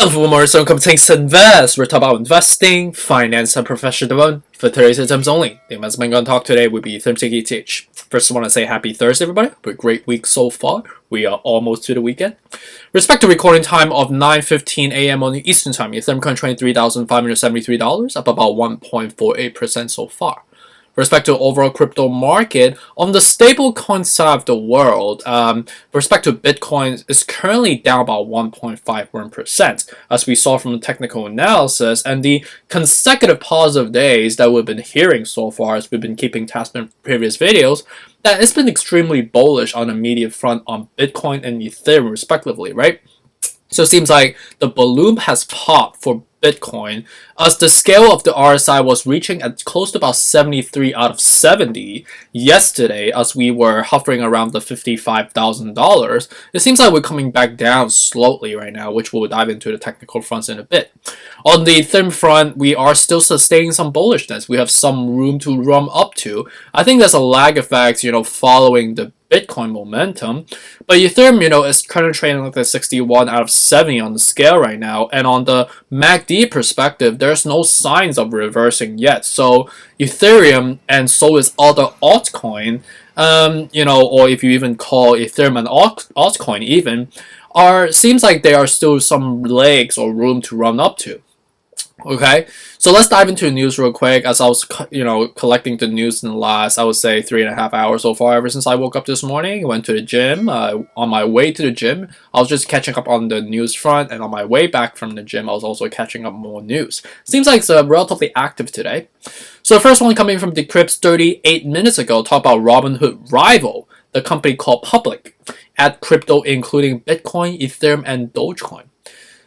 More so coming to invest. We're talking about investing, finance, and professional development for today's items only. The investment going to talk today would be Ethereum ETH. First, I want to say happy Thursday, everybody. A great week so far. We are almost to the weekend. Respect to recording time of 9:15 a.m. on the Eastern Time. Ethereum coin $23,573, up about 1.48% so far. Respect to overall crypto market on the stablecoin side of the world, respect to Bitcoin is currently down about 1.51%, as we saw from the technical analysis and the consecutive positive days that we've been hearing so far as we've been keeping tabs in previous videos, that it's been extremely bullish on the immediate front on Bitcoin and Ethereum respectively, right? So it seems like the balloon has popped for Bitcoin as the scale of the RSI was reaching at close to about 73 out of 70 yesterday as we were hovering around the $55,000. It seems like we're coming back down slowly right now, which we'll dive into the technical fronts in a bit. On the Ethereum front, we are still sustaining some bullishness. We have some room to run up to. I think there's a lag effect, following the Bitcoin momentum, but Ethereum, is currently trading like the 61 out of 70 on the scale right now, and on the MACD perspective, there's no signs of reversing yet. So Ethereum and so is other altcoin, or if you even call Ethereum an altcoin, even seems like there are still some legs or room to run up to. Okay, so let's dive into the news real quick. As I was, collecting the news in the last, I would say 3.5 hours so far, ever since I woke up this morning, went to the gym. On my way to the gym, I was just catching up on the news front, and on my way back from the gym, I was also catching up more news. Seems like it's relatively active today. So the first one coming from Decrypt's 38 minutes ago, talk about Robinhood rival, the company called Public, add crypto including Bitcoin, Ethereum, and Dogecoin.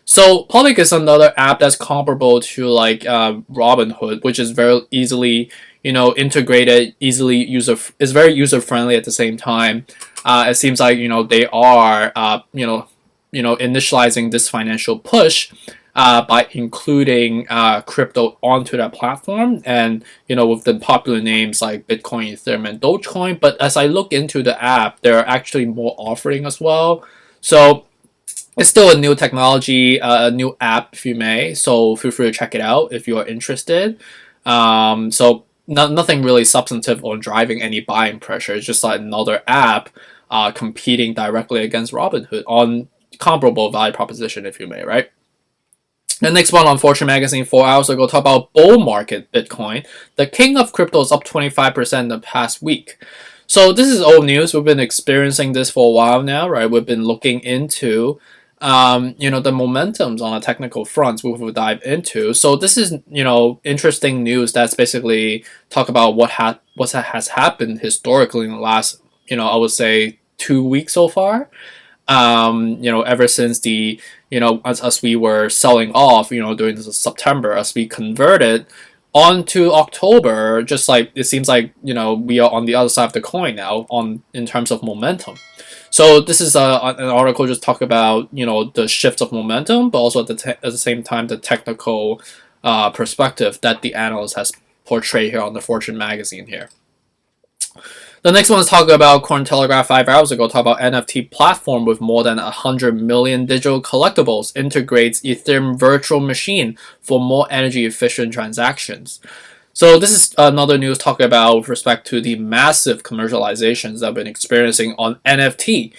So Public is another app that's comparable to like Robinhood, which is very easily integrated, is very user friendly at the same time. It seems like they are initializing this financial push by including crypto onto that platform, and with the popular names like Bitcoin, Ethereum, and Dogecoin. But as I look into the app, there are actually more offering as well. So it's still a new technology, a new app, if you may. So feel free to check it out if you are interested. Nothing really substantive or driving any buying pressure. It's just like another app competing directly against Robinhood on comparable value proposition, if you may, right? The next one on Fortune Magazine 4 hours ago, talk about bull market Bitcoin. The king of crypto is up 25% in the past week. So this is old news. We've been experiencing this for a while now, right? We've been looking into the momentums on a technical front, we will dive into. So this is, interesting news that's basically talk about what has happened historically in the last, I would say 2 weeks so far. Ever since the, as we were selling off, during this September, as we converted onto October, just like it seems like we are on the other side of the coin now in terms of momentum. So this is an article just talk about the shift of momentum, but also at the same time the technical perspective that the analyst has portrayed here on the Fortune magazine here. The next one is talking about Cointelegraph 5 hours ago, talk about NFT platform with more than 100 million digital collectibles, integrates Ethereum virtual machine for more energy efficient transactions. So this is another news talking about with respect to the massive commercializations that I've been experiencing on NFT,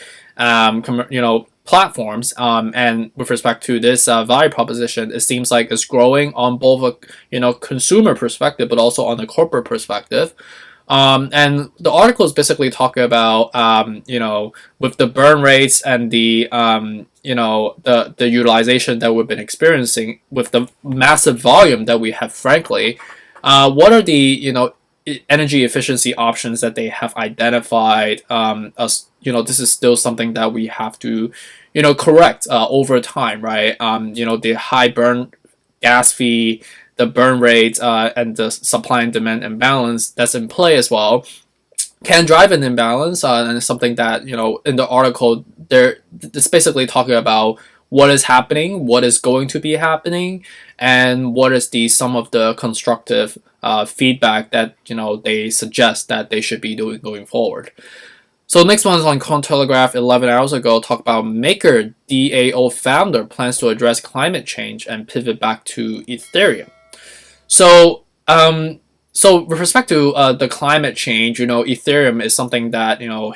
platforms. And with respect to this value proposition, it seems like it's growing on both a consumer perspective, but also on the corporate perspective. And the article is basically talking about, with the burn rates and the utilization that we've been experiencing with the massive volume that we have, frankly. What are the energy efficiency options that they have identified? As this is still something that we have to correct over time, right? The high burn gas fee, the burn rate, and the supply and demand imbalance that's in play as well can drive an imbalance, and it's something that in the article it's basically talking about what is happening, what is going to be happening, and what is some of the constructive feedback that they suggest that they should be doing going forward. So next one is on Cointelegraph 11 hours ago, talk about Maker DAO founder plans to address climate change and pivot back to Ethereum. So so with respect to the climate change, Ethereum is something that, or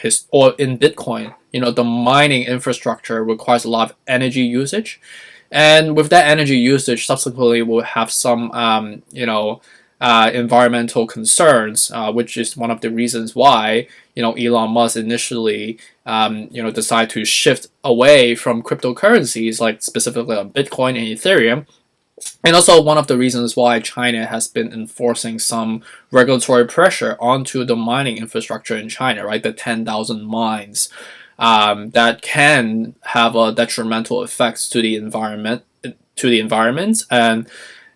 in Bitcoin, the mining infrastructure requires a lot of energy usage. And with that energy usage, subsequently we'll have some, environmental concerns, which is one of the reasons why, Elon Musk initially, decided to shift away from cryptocurrencies, like specifically on Bitcoin and Ethereum. And also one of the reasons why China has been enforcing some regulatory pressure onto the mining infrastructure in China, right? The 10,000 mines that can have a detrimental effects to the environment,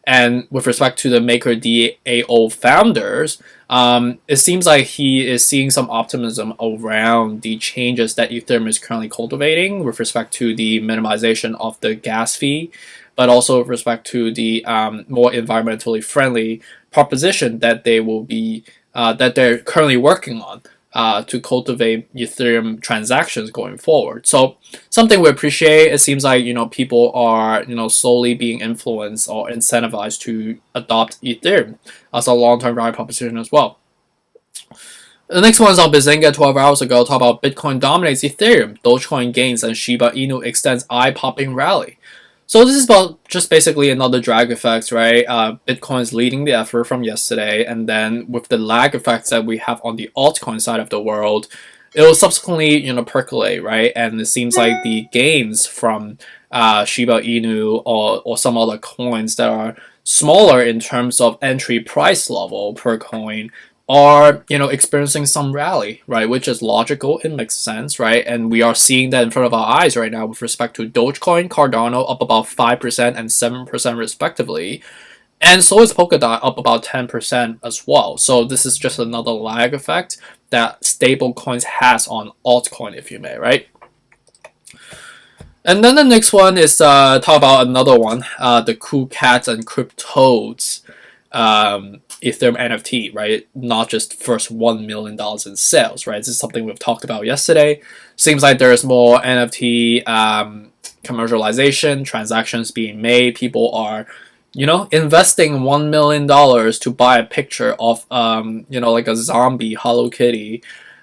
and with respect to the Maker DAO founders, it seems like he is seeing some optimism around the changes that Ethereum is currently cultivating with respect to the minimization of the gas fee, but also with respect to the more environmentally friendly proposition that they will be that they're currently working on to cultivate Ethereum transactions going forward. So something we appreciate. It seems like people are slowly being influenced or incentivized to adopt Ethereum as a long-term value proposition as well. The next one is on Bazinga 12 hours ago. Talk about Bitcoin dominates Ethereum, Dogecoin gains, and Shiba Inu extends eye-popping rally. So this is about just basically another drag effect, right? Bitcoin is leading the effort from yesterday, and then with the lag effects that we have on the altcoin side of the world, it will subsequently percolate, right? And it seems like the gains from Shiba Inu or some other coins that are smaller in terms of entry price level per coin are experiencing some rally, right? Which is logical, it makes sense, right? And we are seeing that in front of our eyes right now with respect to Dogecoin, Cardano up about 5% and 7% respectively, and so is polkadot up about 10% as well. So this is just another lag effect that stable coins has on altcoin, if you may, right? And then the next one is talk about another one, the cool cats and cryptos. Ethereum NFT, right? Not just first $1 million in sales, right? This is something we've talked about yesterday. Seems like there's more NFT commercialization, transactions being made. People are, investing $1 million to buy a picture of, like a zombie Hello Kitty,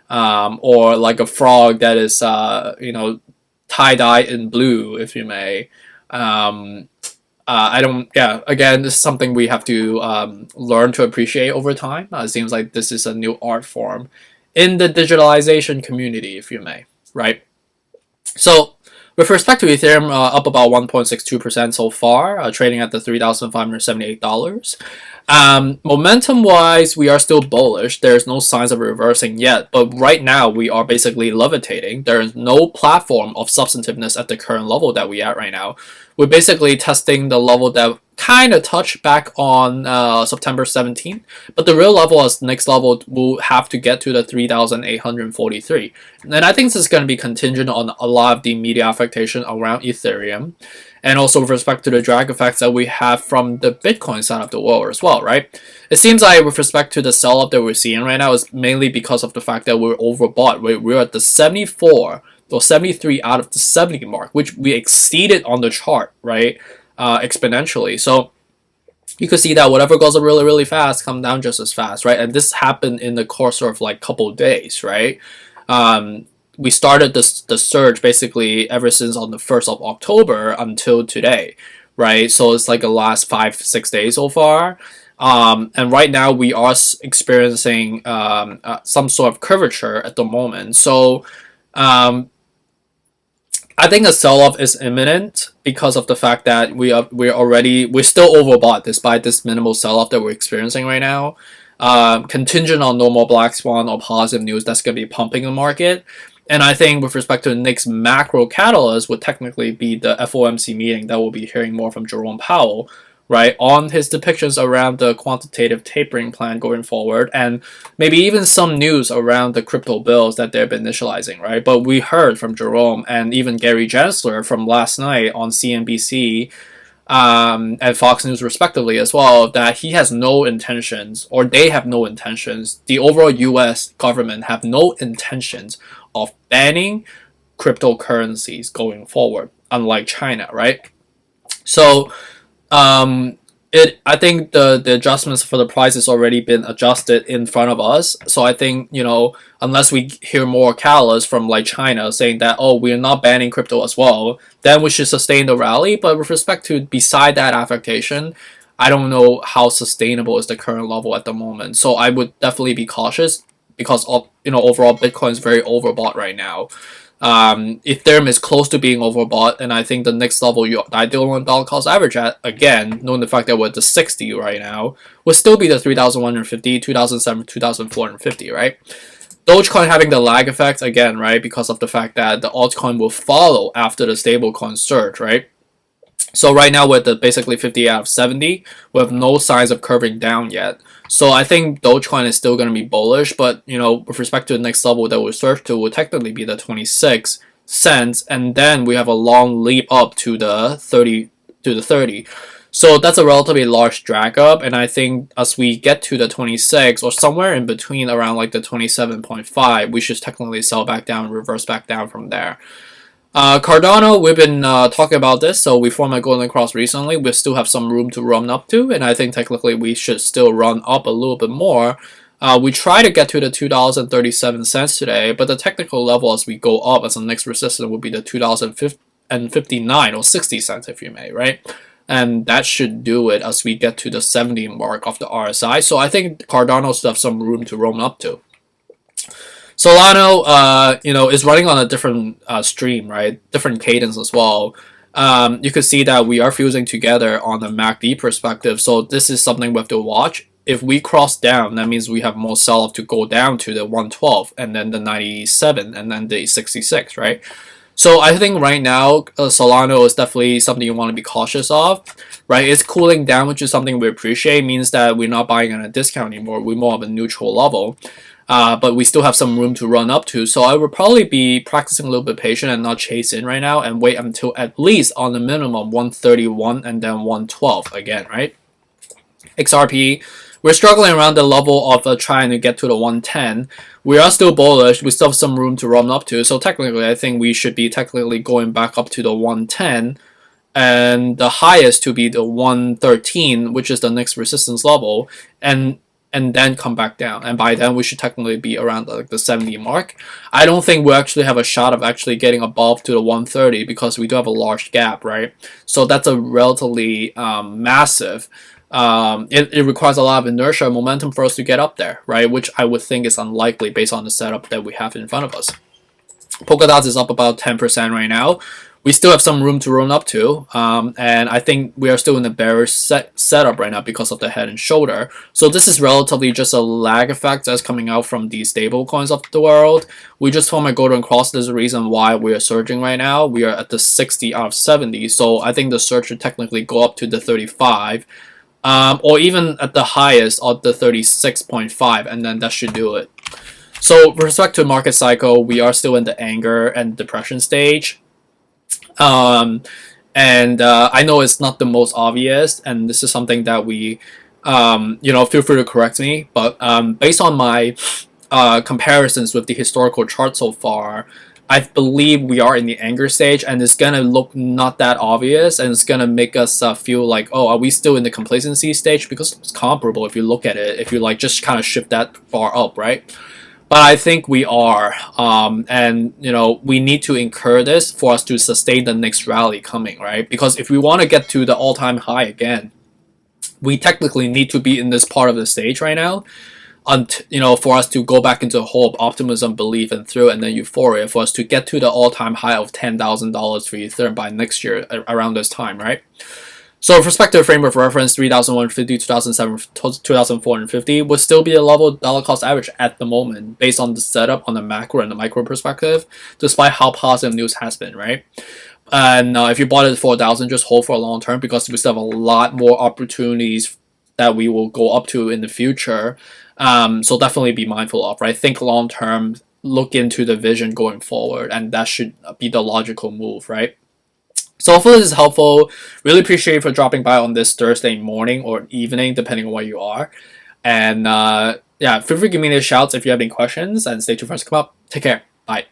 or like a frog that is, tie-dye in blue, if you may. Again, this is something we have to learn to appreciate over time. It seems like this is a new art form in the digitalization community, if you may, right? So, with respect to Ethereum, up about 1.62% so far, trading at the $3,578. Momentum-wise, we are still bullish. There's no signs of reversing yet, but right now we are basically levitating. There is no platform of substantiveness at the current level that we are at right now. We're basically testing the level that kind of touched back on September 17th, but the real level as next level will have to get to the 3,843. And I think this is going to be contingent on a lot of the media affectation around Ethereum, and also with respect to the drag effects that we have from the Bitcoin side of the world as well, right? It seems like with respect to the sell-up that we're seeing right now is mainly because of the fact that we're overbought. We're at the 74 or 73 out of the 70 mark, which we exceeded on the chart, right? Exponentially. So you could see that whatever goes up really, really fast come down just as fast, right? And this happened in the course of like couple days, right? We started the surge basically ever since on the 1st of October until today, right? So it's like the last 5-6 days so far. And right now we are experiencing some sort of curvature at the moment. So I think a sell-off is imminent because of the fact that we're still overbought despite this minimal sell-off that we're experiencing right now. Contingent on no more black swan or positive news that's going to be pumping the market. And I think with respect to the next macro catalyst would technically be the FOMC meeting that we'll be hearing more from Jerome Powell, right, on his depictions around the quantitative tapering plan going forward, and maybe even some news around the crypto bills that they've been initializing, right? But we heard from Jerome and even Gary Gensler from last night on CNBC and Fox News respectively as well, that he has no intentions, or they have no intentions, the overall US government have no intentions of banning cryptocurrencies going forward, unlike China, right? So I think the adjustments for the price has already been adjusted in front of us. So I think, unless we hear more catalysts from like China saying that, oh, we're not banning crypto as well, then we should sustain the rally. But with respect to beside that affectation, I don't know how sustainable is the current level at the moment. So I would definitely be cautious because of, overall Bitcoin is very overbought right now. Ethereum is close to being overbought, and I think the next level you ideal $1 cost average at, again, knowing the fact that we're at the 60 right now, would still be the 3,150, 2,007, 2,450, right? Dogecoin having the lag effect again, right? Because of the fact that the altcoin will follow after the stablecoin surge, right? So right now we're at basically 50 out of 70. We have no signs of curving down yet. So I think Dogecoin is still going to be bullish, but with respect to the next level that we'll surge to, will technically be the 26 cents, and then we have a long leap up to the 30 So that's a relatively large drag up, and I think as we get to the 26 or somewhere in between around like the 27.5, we should technically sell back down, reverse back down from there. Cardano, we've been talking about this, so we formed a golden cross recently. We still have some room to run up to, and I think technically we should still run up a little bit more. We try to get to the $2.37 today, but the technical level as we go up as the next resistance will be the $2.59 or 60 cents, if you may, right? And that should do it as we get to the 70 mark of the RSI. So I think Cardano still have some room to run up to. Solana, is running on a different stream, right? Different cadence as well. You could see that we are fusing together on the MACD perspective. So this is something we have to watch. If we cross down, that means we have more sell-off to go down to the 112 and then the 97 and then the 66, right? So I think right now, Solana is definitely something you want to be cautious of, right? It's cooling down, which is something we appreciate. It means that we're not buying at a discount anymore. We're more of a neutral level. But we still have some room to run up to. So I would probably be practicing a little bit patient and not chase in right now and wait until at least on the minimum 131 and then 112 again, right? XRP, we're struggling around the level of trying to get to the 110. We are still bullish. We still have some room to run up to. So technically, I think we should be technically going back up to the 110 and the highest to be the 113, which is the next resistance level. And then come back down, and by then we should technically be around like the 70 mark. I don't think we actually have a shot of actually getting above to the 130 because we do have a large gap, right? So that's a relatively massive. It requires a lot of inertia and momentum for us to get up there, right? Which I would think is unlikely based on the setup that we have in front of us. Polkadot is up about 10% right now. We still have some room to run up to, and I think we are still in a bearish setup right now because of the head and shoulder. So this is relatively just a lag effect that's coming out from the stable coins of the world. We just formed a golden cross. There's a reason why we are surging right now. We are at the 60 out of 70, so I think the surge should technically go up to the 35, or even at the highest of the 36.5, and then that should do it. So with respect to market cycle, we are still in the anger and depression stage. I know it's not the most obvious, and this is something that we, feel free to correct me, but based on my comparisons with the historical chart so far, I believe we are in the anger stage, and it's gonna look not that obvious, and it's gonna make us feel like, oh, are we still in the complacency stage? Because it's comparable if you look at it, if you like just kind of shift that far up, right? But I think we are, and we need to incur this for us to sustain the next rally coming, right? Because if we want to get to the all-time high again, we technically need to be in this part of the stage right now, for us to go back into hope, optimism, belief, and thrill, and then euphoria, for us to get to the all-time high of $10,000 for Ethereum by next year around this time, right? So with respect to the frame of reference, 3,150, 2007, 2,450 would still be a level dollar cost average at the moment, based on the setup on the macro and the micro perspective, despite how positive news has been, right? And if you bought it at 4,000, just hold for a long term because we still have a lot more opportunities that we will go up to in the future. So definitely be mindful of, right? Think long term, look into the vision going forward, and that should be the logical move, right? So hopefully this is helpful. Really appreciate you for dropping by on this Thursday morning or evening, depending on where you are. And feel free to give me the shouts if you have any questions, and stay tuned for us to come up. Take care. Bye.